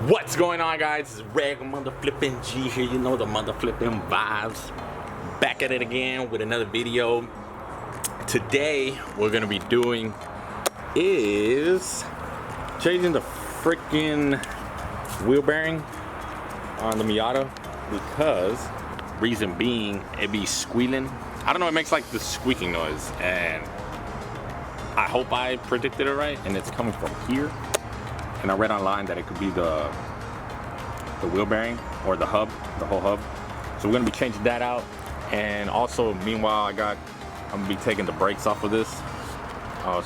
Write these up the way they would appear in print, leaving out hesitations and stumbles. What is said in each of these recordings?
What's going on, guys? It's Reg Mother Flippin' G here. You know the mother flipping vibes. Back at it again with another video. Today, we're gonna be doing is changing the freaking wheel bearing on the Miata, because reason being it be squealing. I don't know, it makes like this squeaking noise, and I hope I predicted it right, and it's coming from here. And I read online that it could be the wheel bearing or the hub, the whole hub. So we're gonna be changing that out. And also, meanwhile, I'm gonna be taking the brakes off of this.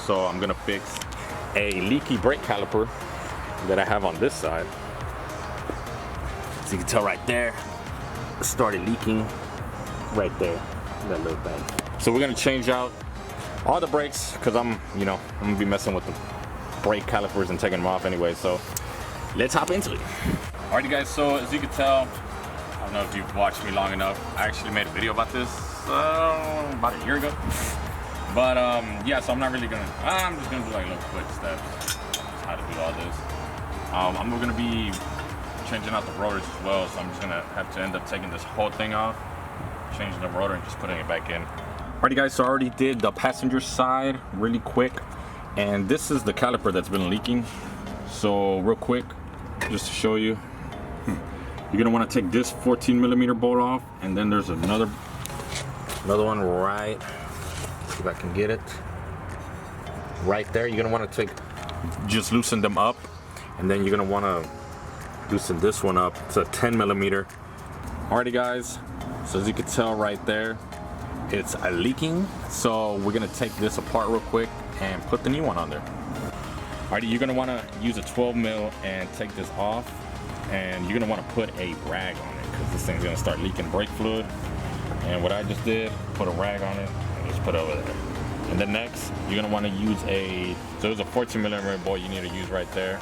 So I'm gonna fix a leaky brake caliper that I have on this side. So you can tell right there, it started leaking right there, that little thing. So we're gonna change out all the brakes, because I'm gonna be messing with them brake calipers and taking them off anyway, so let's hop into it. Alrighty guys, so as you can tell, I don't know if you've watched me long enough, I actually made a video about this about a year ago, but yeah, so I'm just gonna do like little quick steps how to do all this. I'm gonna be changing out the rotors as well, so I'm just gonna have to end up taking this whole thing off, changing the rotor and just putting it back in. Alrighty guys, so I already did the passenger side really quick. And this is the caliper that's been leaking. So real quick, just to show you, you're gonna want to take this 14mm bolt off, and then there's another one right, see if I can get it, right there. You're gonna want to just loosen them up, and then you're gonna want to loosen this one up. It's a 10mm. Alrighty guys, so as you can tell right there, it's leaking. So we're gonna take this apart real quick and put the new one on there. Alrighty, you're gonna wanna use a 12mm and take this off, and you're gonna wanna put a rag on it, because this thing's gonna start leaking brake fluid. And what I just did, put a rag on it and just put it over there. And then next, you're gonna wanna use so there's a 14mm bolt you need to use right there.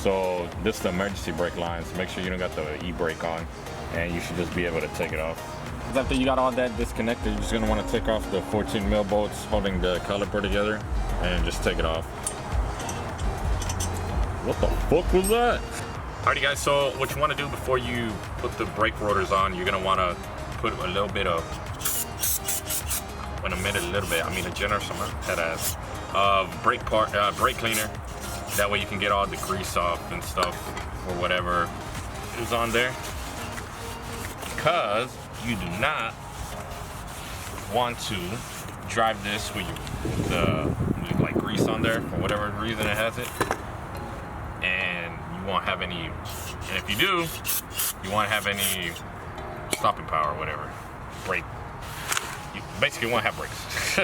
So this is the emergency brake line, so make sure you don't got the e-brake on, and you should just be able to take it off. After you got all that disconnected, you're just gonna want to take off the 14mm bolts holding the caliper together and just take it off. What the fuck was that? Alrighty guys, so what you want to do before you put the brake rotors on, you're gonna want to put a little bit of, a generous amount, head ass, brake cleaner. That way you can get all the grease off and stuff, or whatever is on there. Because you do not want to drive this with like grease on there for whatever reason it has it, and you won't have any. And if you do, you won't have any stopping power or whatever. Brake. You basically won't have brakes.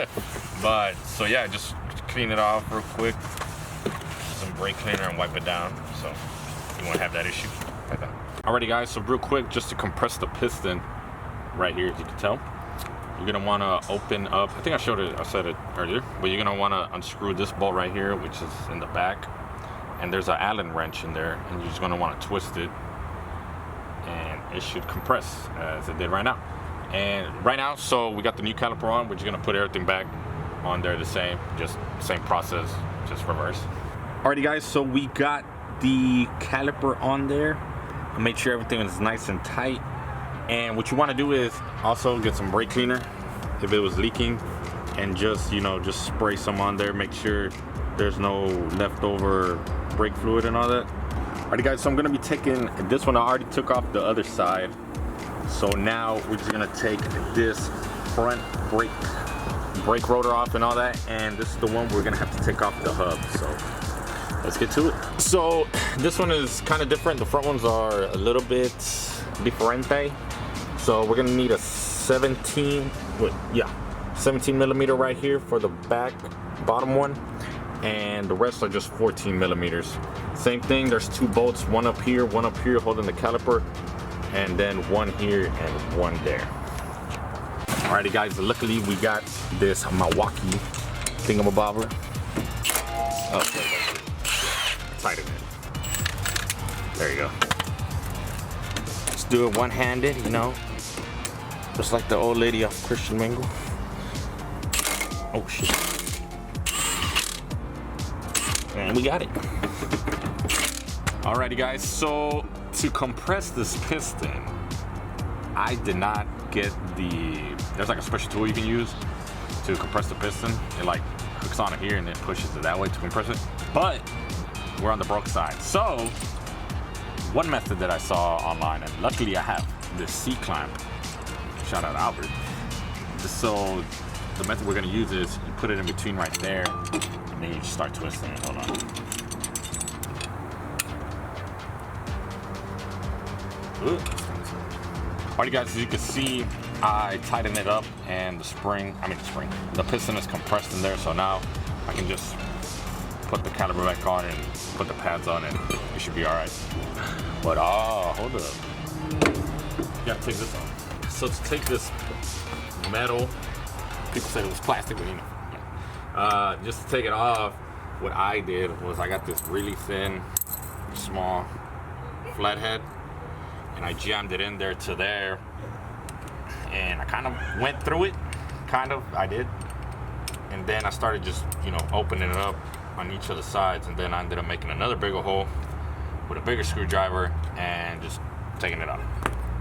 But so yeah, just clean it off real quick. Some brake cleaner and wipe it down, so you won't have that issue like that. Alrighty guys, so real quick, just to compress the piston right here, as you can tell, you're gonna want to open up, I think I said it earlier, but you're gonna want to unscrew this bolt right here, which is in the back, and there's an Allen wrench in there, and you're just gonna want to twist it, and it should compress as it did right now. And right now, so we got the new caliper on, we're just gonna put everything back on there the same process, just reverse. Alrighty guys, so we got the caliper on there. Make sure everything is nice and tight. And what you want to do is also get some brake cleaner if it was leaking, and just spray some on there. Make sure there's no leftover brake fluid and all that. Alright guys, so I'm gonna be taking this one. I already took off the other side, so now we're just gonna take this front brake rotor off and all that, and this is the one we're gonna have to take off the hub. So let's get to it. So this one is kind of different. The front ones are a little bit differente. So we're gonna need a 17mm right here for the bottom one, and the rest are just 14mm. Same thing, there's two bolts, one up here holding the caliper, and then one here and one there. Alrighty guys, luckily we got this Milwaukee thingamabobber. Okay. Tighten it. There you go. Let's do it one-handed, just like the old lady off Christian Mingle. Oh shit. And we got it. Alrighty guys, so to compress this piston, I did not get there's like a special tool you can use to compress the piston. It like hooks on it here and then pushes it that way to compress it. But we're on the broke side. So one method that I saw online, and luckily I have this C-clamp, shout out Albert. So the method we're gonna use is you put it in between right there, and then you just start twisting it. Hold on. Alright guys, as you can see, I tightened it up and the piston is compressed in there, so now I can just put the caliper back on and put the pads on and it should be alright. But hold up. You gotta take this off. So to take this metal, people said it was plastic, but you know. Just to take it off, what I did was I got this really thin, small flathead, and I jammed it in there to there, and I kind of went through it, I did, and then I started just, you know, opening it up on each of the sides, and then I ended up making another bigger hole with a bigger screwdriver and just taking it out.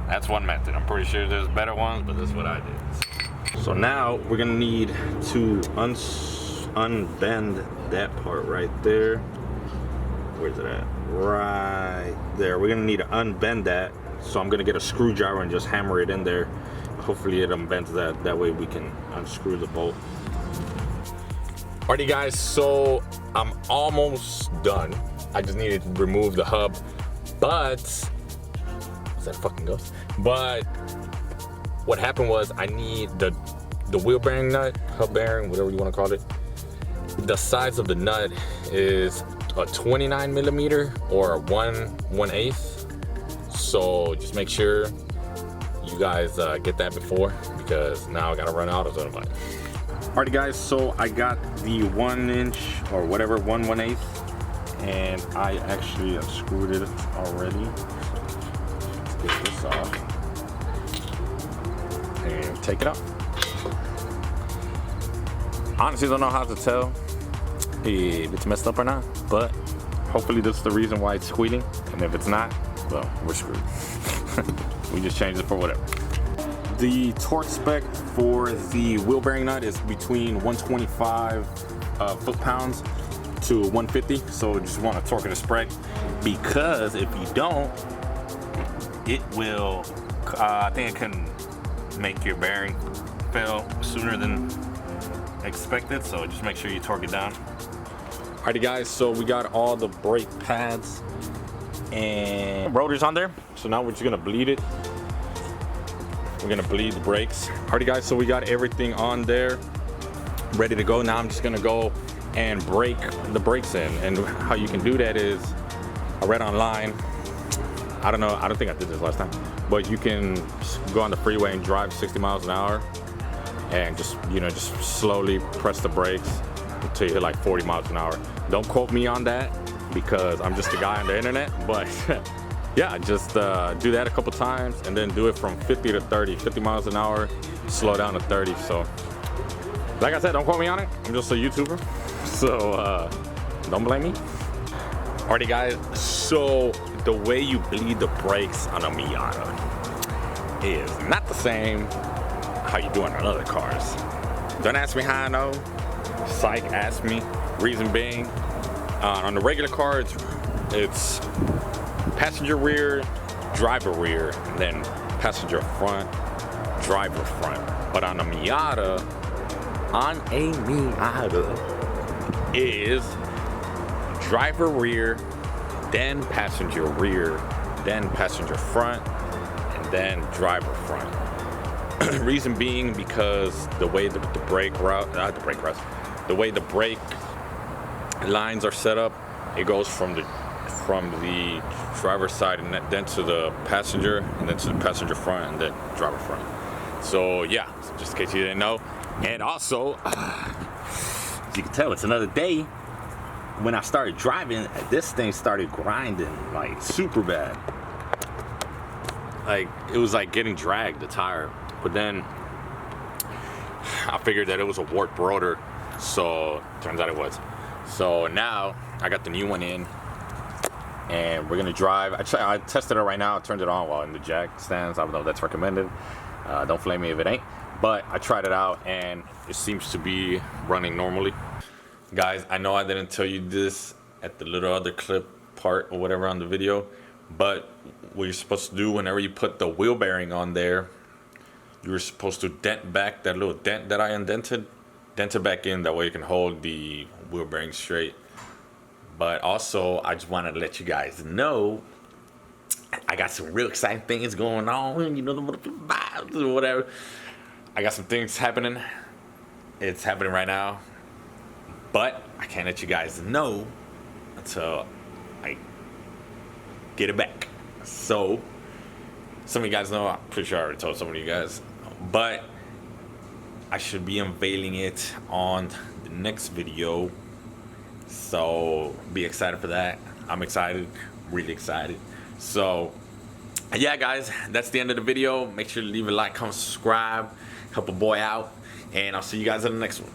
That's one method. I'm pretty sure there's better ones, but this is what I did. So now we're gonna need to unbend that part right there. Where's it at? Right there. We're gonna need to unbend that. So I'm gonna get a screwdriver and just hammer it in there. Hopefully it unbends that. That way we can unscrew the bolt. Alrighty guys, so I'm almost done. I just needed to remove the hub, but is that fucking ghost? But what happened was I need the wheel bearing nut, hub bearing, whatever you want to call it. The size of the nut is a 29 millimeter or a 1/8. So just make sure you guys get that before, because now I gotta run out of them. Alrighty guys, so I got the 1 inch or whatever, 1/8, and I actually unscrewed it already. Let's get this off and take it out. Honestly, don't know how to tell if it's messed up or not, but hopefully this is the reason why it's squealing, and if it's not, well, we're screwed. We just changed it for whatever. The torque spec for the wheel bearing nut is between 125 foot-pounds to 150, so just want to torque it a spread, because if you don't, it will, I think it can make your bearing fail sooner than expected, so just make sure you torque it down. Alrighty guys, so we got all the brake pads and rotors on there, so now we're just gonna bleed it. We're gonna bleed the brakes. Alrighty guys, so we got everything on there ready to go. Now I'm just gonna go and break the brakes in, and how you can do that is, I read online, I don't know, I don't think I did this last time, but you can go on the freeway and drive 60 miles an hour and just, you know, just slowly press the brakes until you hit like 40 miles an hour. Don't quote me on that, because I'm just a guy on the internet, but yeah, just do that a couple times and then do it from 50 to 30, 50 miles an hour, slow down to 30. So like I said, don't quote me on it, I'm just a YouTuber, so don't blame me. Alrighty guys, so the way you bleed the brakes on a Miata is not the same how you do on other cars. Don't ask me how I know, psych, ask me. Reason being, on the regular car, it's passenger rear, driver rear, and then passenger front, driver front. But on a Miata, is driver rear, then passenger rear, then passenger front, and then driver front. Reason being, because the way the brake lines are set up, it goes from the driver's side and then to the passenger, and then to the passenger front, and then driver front. So yeah, just in case you didn't know. And also, as you can tell, it's another day. When I started driving, this thing started grinding like super bad. Like, it was like getting dragged, the tire. But then I figured that it was a warped rotor, so turns out it was. So now I got the new one in, and we're gonna drive. I tested it right now. I turned it on while in the jack stands. I don't know if that's recommended. Don't flame me if it ain't. But I tried it out and it seems to be running normally. Guys, I know I didn't tell you this at the little other clip part or whatever on the video, but what you're supposed to do whenever you put the wheel bearing on there, you're supposed to dent back that little dent that I indented. Dent it back in, that way you can hold the wheel bearing straight. But also, I just wanted to let you guys know I got some real exciting things going on, you know, the motherfucking vibes or whatever. I got some things happening. It's happening right now, but I can't let you guys know until I get it back. So, some of you guys know, I'm pretty sure I already told some of you guys, but I should be unveiling it on the next video. So, be excited for that. I'm excited, really excited. So, yeah, guys, that's the end of the video. Make sure to leave a like, comment, subscribe, help a boy out, and I'll see you guys in the next one.